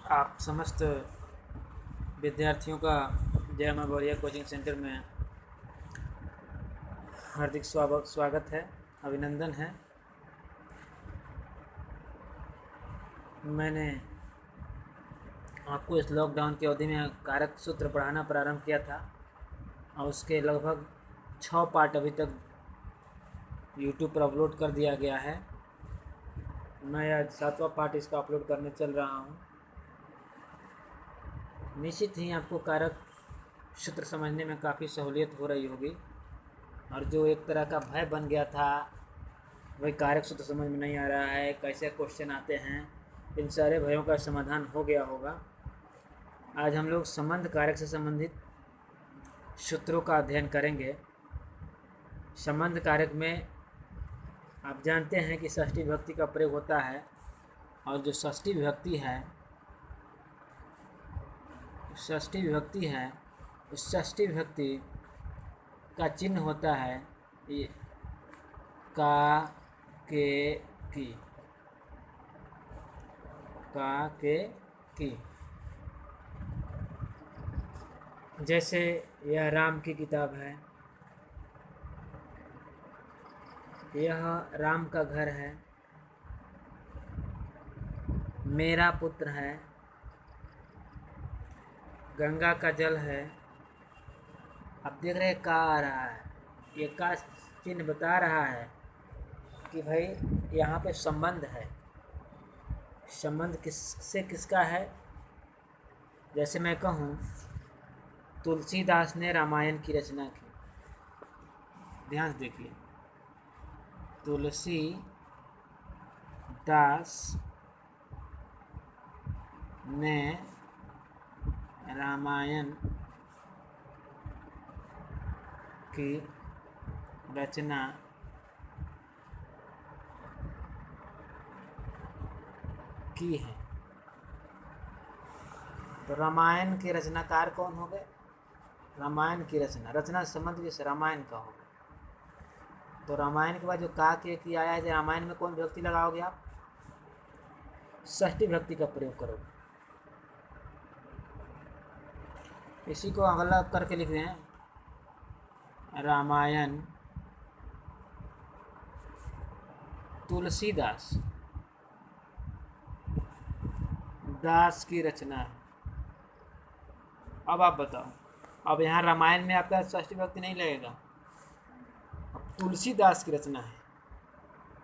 आप समस्त विद्यार्थियों का जय मां गौरिया कोचिंग सेंटर में हार्दिक स्वागत है, अभिनंदन है। मैंने आपको इस लॉकडाउन की अवधि में कारक सूत्र पढ़ाना प्रारंभ किया था और उसके लगभग 6 पार्ट अभी तक यूट्यूब पर अपलोड कर दिया गया है। मैं आज 7वां पार्ट इसका अपलोड करने चल रहा हूँ। निश्चित ही आपको कारक सूत्र समझने में काफ़ी सहूलियत हो रही होगी और जो एक तरह का भय बन गया था, वही कारक सूत्र समझ में नहीं आ रहा है, कैसे क्वेश्चन आते हैं, इन सारे भयों का समाधान हो गया होगा। आज हम लोग संबंध कारक से संबंधित सूत्रों का अध्ययन करेंगे। संबंध कारक में आप जानते हैं कि षष्ठी विभक्ति का प्रयोग होता है और जो षष्ठी विभक्ति है उस षष्ठी विभक्ति का चिन्ह होता है ये का, के, की, का, के, की। जैसे यह राम की किताब है, यह राम का घर है, मेरा पुत्र है, गंगा का जल है। अब देख रहे का आ रहा है, ये का चिन्ह बता रहा है कि भाई यहाँ पे संबंध है। संबंध किससे किसका है? जैसे मैं कहूँ तुलसीदास ने रामायण की रचना की, ध्यान से देखिए, तुलसीदास ने रामायण की रचना की है। तो रामायण के रचनाकार कौन हो गए? रामायण की रचना संबंध किस रामायण का होगा। तो रामायण के बाद जो का के की आया है, रामायण में कौन विभक्ति लगाओगे आप? षष्ठी विभक्ति का प्रयोग करोगे। इसी को अगला करके लिख रहे हैं, रामायण तुलसीदास दास की रचना है। अब आप बताओ, अब यहाँ रामायण में आपका षष्ठी विभक्ति नहीं लगेगा। अब तुलसीदास की रचना है,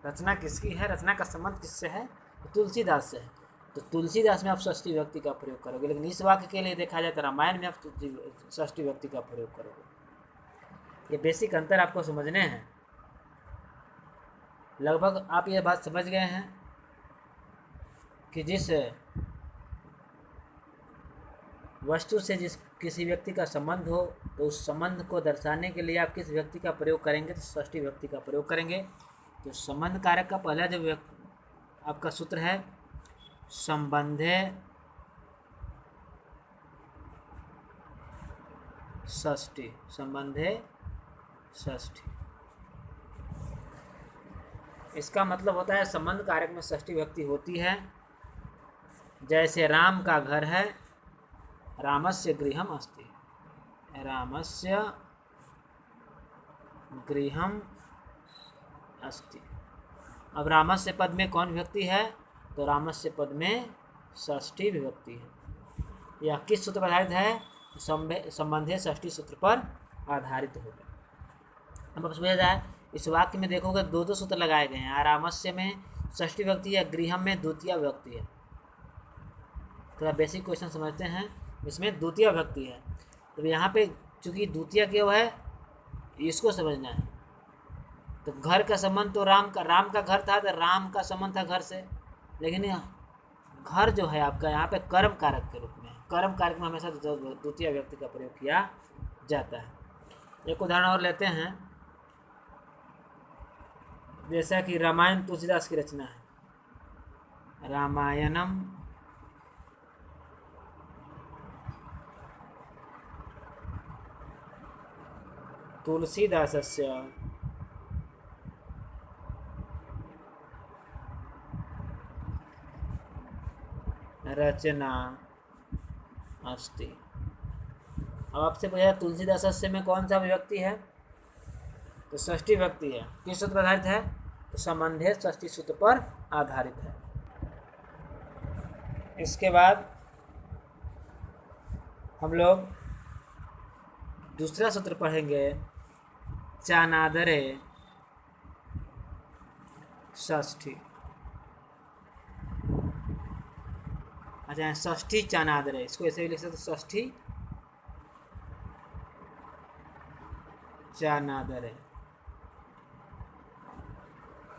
रचना किसकी है? रचना का संबंध किससे है? तो तुलसीदास से है। तो तुलसीदास में आप षष्ठी विभक्ति का प्रयोग करोगे, लेकिन इस वाक्य के लिए देखा जाए तो रामायण में आप षष्ठी विभक्ति का प्रयोग करोगे। ये बेसिक अंतर आपको समझने हैं। लगभग आप ये बात समझ गए हैं कि जिस वस्तु से जिस किसी व्यक्ति का संबंध हो, तो उस संबंध को दर्शाने के लिए आप किस व्यक्ति का प्रयोग करेंगे? तो षष्ठी विभक्ति का प्रयोग करेंगे। तो संबंध कारक का पहला जो आपका सूत्र है, संबंधे षष्ठी, संबंधे षष्ठी। इसका मतलब होता है संबंध कारक में षष्ठी विभक्ति होती है। जैसे राम का घर है, रामस्य गृहम अस्ति, रामस्य गृहम अस्ति। अब रामस्य पद में कौन विभक्ति है? तो रामस्य पद में षष्ठी विभक्ति है। यह किस सूत्र पर आधारित है? संबंधे षष्ठी सूत्र पर आधारित होगा। अब समझा जाए, इस वाक्य में देखोगे दो सूत्र लगाए गए हैं। रामस्य में षष्ठी विभक्ति है, गृहम में द्वितीय विभक्ति है। थोड़ा बेसिक क्वेश्चन समझते हैं। इसमें द्वितीय विभक्ति है, तो यहाँ पे चूंकि द्वितीय क्यों है इसको समझना है। तो घर का संबंध तो राम का घर था, तो राम का संबंध था घर से, लेकिन घर जो है आपका यहाँ पे कर्म कारक के रूप में, कर्म कारक में हमेशा द्वितीय व्यक्ति का प्रयोग किया जाता है। एक उदाहरण और लेते हैं, जैसा कि रामायण तुलसीदास की रचना है, रामायणम तुलसीदासस्य रचना अस्ति। अब आपसे पूछा तुलसीदासस्य में कौन सा विभक्ति है, तो षष्ठी विभक्ति है। किस सूत्र पर आधारित है, तो संबंधे षष्ठी सूत्र पर आधारित है। इसके बाद हम लोग दूसरा सूत्र पढ़ेंगे, चानादरे षष्ठी। अच्छा, षष्ठी चानादरे, इसको ऐसे भी लिख सकते, षष्ठी चानादरे।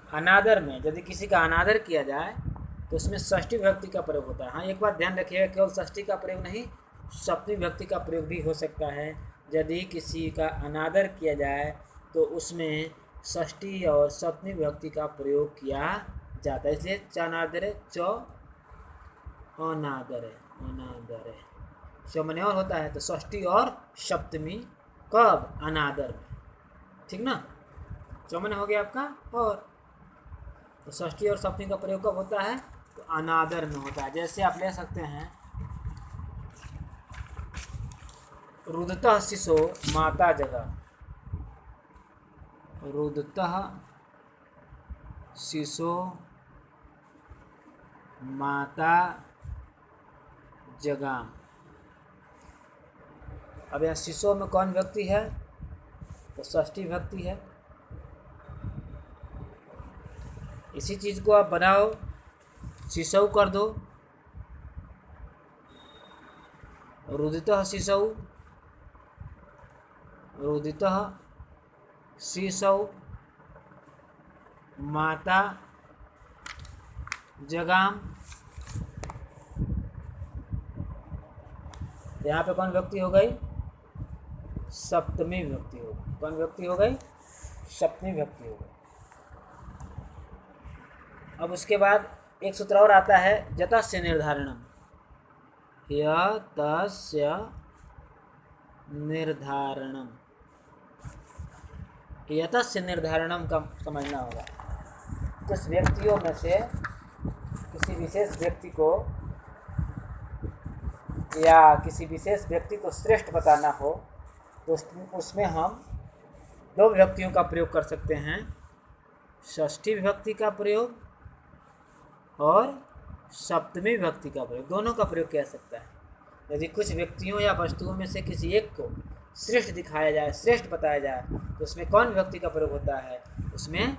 अनादर में यदि किसी का अनादर किया जाए तो उसमें षष्ठी विभक्ति का प्रयोग होता है। हाँ, एक बात ध्यान रखिएगा, केवल षष्ठी का प्रयोग नहीं, सप्तमी विभक्ति का प्रयोग भी हो सकता है। यदि किसी का अनादर किया जाए तो उसमें षष्ठी और सप्तमी विभक्ति का प्रयोग किया जाता है। इसलिए चानादरे चौ अनादरे, अनादरे चौमने और होता है, तो षष्ठी और सप्तमी कब, अनादर में, ठीक ना। चौमने हो गया आपका, और तो षष्ठी और सप्तमी का प्रयोग कब होता है, तो अनादर में होता है। जैसे आप ले सकते हैं, रुदतः शिशो माता जगह, रुदतः शिशो माता जगाम। अब यहाँ शिशो में कौन व्यक्ति है, तो षष्ठी विभक्ति है। इसी चीज़ को आप बनाओ, शिशु कर दो, रुदितः शिशु, रुदितः शिशु माता जगाम। यहाँ पे कौन व्यक्ति हो गई, सप्तमी विभक्ति हो गई। कौन व्यक्ति हो गई, सप्तमी विभक्ति हो गई। अब उसके बाद एक सूत्र और आता है, यतस्य निर्धारणम, यतस्य निर्धारणम। यतस्य निर्धारणम का समझना होगा। कुछ व्यक्तियों में से किसी विशेष व्यक्ति को या किसी विशेष व्यक्ति को श्रेष्ठ बताना हो तो उसमें हम दो विभक्तियों का प्रयोग कर सकते हैं, षष्ठी विभक्ति का प्रयोग और सप्तमी विभक्ति का प्रयोग। दोनों का प्रयोग किया सकता है। यदि कुछ व्यक्तियों या वस्तुओं में से किसी एक को श्रेष्ठ दिखाया जाए, श्रेष्ठ बताया जाए, तो उसमें कौन विभक्ति का प्रयोग होता है, उसमें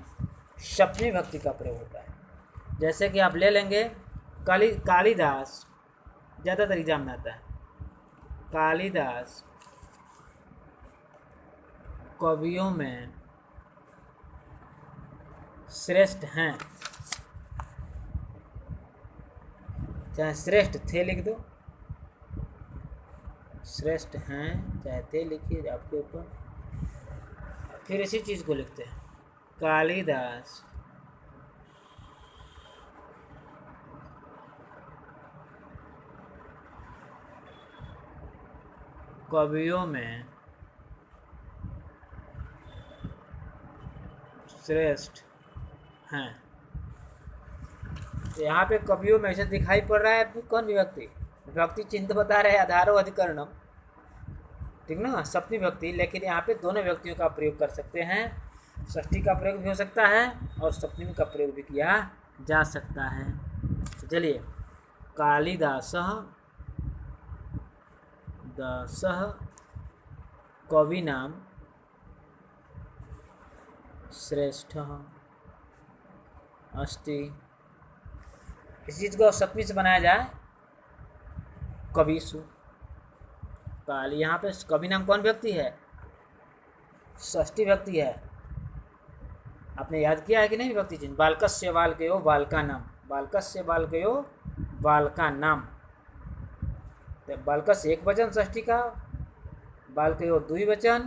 सप्तमी विभक्ति का प्रयोग होता है। जैसे कि आप ले लेंगे कालिदास, ज़्यादातर एग्जाम में आता है, कालिदास कवियों में श्रेष्ठ हैं, चाहे श्रेष्ठ थे लिख दो, श्रेष्ठ हैं चाहे थे लिखिए आपके ऊपर। फिर इसी चीज़ को लिखते हैं, कालिदास कवियों में श्रेष्ठ हैं। तो यहाँ पे कवियों में ऐसे दिखाई पड़ रहा है, कौन विभक्ति, विभक्ति चिन्ह बता रहे हैं, आधारो अधिकरणम, ठीक ना, सप्तमी विभक्ति। लेकिन यहाँ पे दोनों विभक्तियों का प्रयोग कर सकते हैं, षष्ठी का प्रयोग भी हो सकता है और सप्तमी का प्रयोग भी किया जा सकता है। तो चलिए, कालिदासः दासः कविनाम श्रेष्ठः अस्ति। इस चीज़ को सप्तमी से बनाया जाए, कविषु। काली, यहाँ पे कवि नाम कौन व्यक्ति है, षष्ठी व्यक्ति है। आपने याद किया है कि नहीं विभक्ति चिन्ह, बालकस्य बालकयो बालका नाम, बालकस्य बालकयो बालका नाम। तो बालकस्य एक वचन षष्ठी का, बालकयो द्विवचन,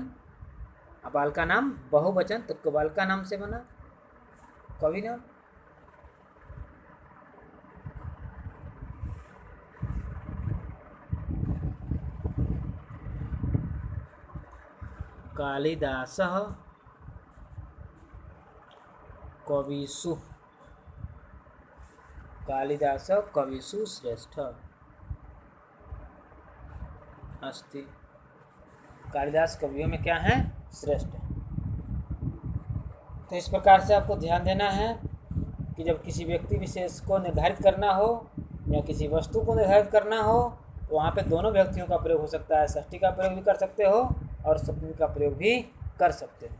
बालका नाम बहुवचन, तो बालका नाम से बना कवि नाम। कालिदासः कविषु, कालिदास कविषु श्रेष्ठ अस्ति। कालिदास कवियों में क्या है? श्रेष्ठ है। तो इस प्रकार से आपको ध्यान देना है कि जब किसी व्यक्ति विशेष को निर्धारित करना हो या किसी वस्तु को निर्धारित करना हो तो वहाँ पे दोनों व्यक्तियों का प्रयोग हो सकता है। षष्ठी का प्रयोग भी कर सकते हो और सप्तमी का प्रयोग भी कर सकते हो।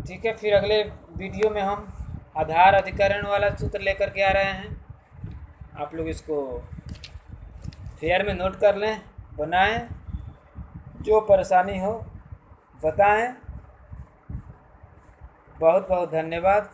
ठीक है, फिर अगले वीडियो में हम आधार अधिकरण वाला सूत्र लेकर के आ रहे हैं। आप लोग इसको फेयर में नोट कर लें, बनाएं, जो परेशानी हो बताएं। बहुत बहुत धन्यवाद।